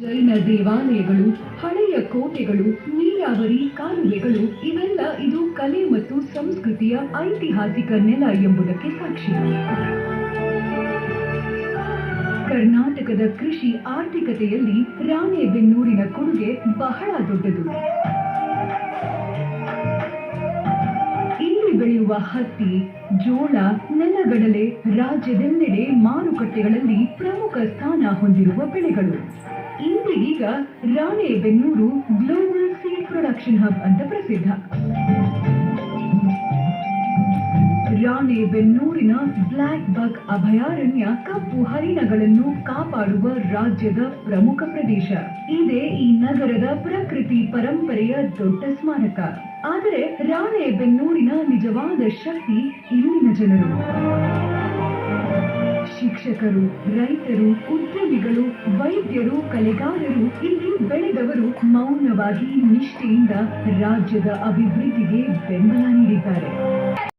ಜೈನ ದೇವಾಲಯಗಳು, ಹಳೆಯ ಕೋಟೆಗಳು, ನೀರಾವರಿ ಕಾಲುವೆಗಳು ಇವೆಲ್ಲ ಇದು ಕಲೆ ಮತ್ತು ಸಂಸ್ಕೃತಿಯ ಐತಿಹಾಸಿಕ ನೆಲ ಎಂಬುದಕ್ಕೆ ಸಾಕ್ಷಿ. ಕರ್ನಾಟಕದ ಕೃಷಿ ಆರ್ಥಿಕತೆಯಲ್ಲಿ ರಾಣೆಬೆನ್ನೂರಿನ ಕೊಡುಗೆ ಬಹಳ ದೊಡ್ಡದು. ಇಲ್ಲಿ ಬೆಳೆಯುವ ಹತ್ತಿ, ಜೋಳ, ನೆಲಗಡಲೆ ರಾಜ್ಯದೆಲ್ಲೆಡೆ ಮಾರುಕಟ್ಟೆಗಳಲ್ಲಿ ಪ್ರಮುಖ ಸ್ಥಾನ ಹೊಂದಿರುವ ಬೆಳೆಗಳು. ಇಂದಿಗೀಗ Ranebennur global seed production hub ಅಂತ ಪ್ರಸಿದ್ಧ. ರಾಣೆಬೆನ್ನೂರಿನ ಬ್ಲ್ಯಾಕ್ ಬಕ್ ಅಭಯಾರಣ್ಯ ಕಪ್ಪು ಹರಿಣಗಳನ್ನು ಕಾಪಾಡುವ ರಾಜ್ಯದ ಪ್ರಮುಖ ಪ್ರದೇಶ. ಇದೇ ಈ ನಗರದ ಪ್ರಕೃತಿ ಪರಂಪರೆಯ ದೊಡ್ಡ ಸ್ಮಾರಕ. ಆದರೆ ರಾಣೆಬೆನ್ನೂರಿನ ನಿಜವಾದ ಶಕ್ತಿ ಇಲ್ಲಿನ ಜನರು. ಶಿಕ್ಷಕರು, ರೈತರು, ಉದ್ಯಮಿಗಳು, ವೈದ್ಯರು, ಕಲೆಗಾರರು, ಇಲ್ಲಿ ಬೆಳೆದವರು ಮೌನವಾಗಿ ನಿಷ್ಠೆಯಿಂದ ರಾಜ್ಯದ ಅಭಿವೃದ್ಧಿಗೆ ಬೆಂಬಲ ನೀಡಿದ್ದಾರೆ.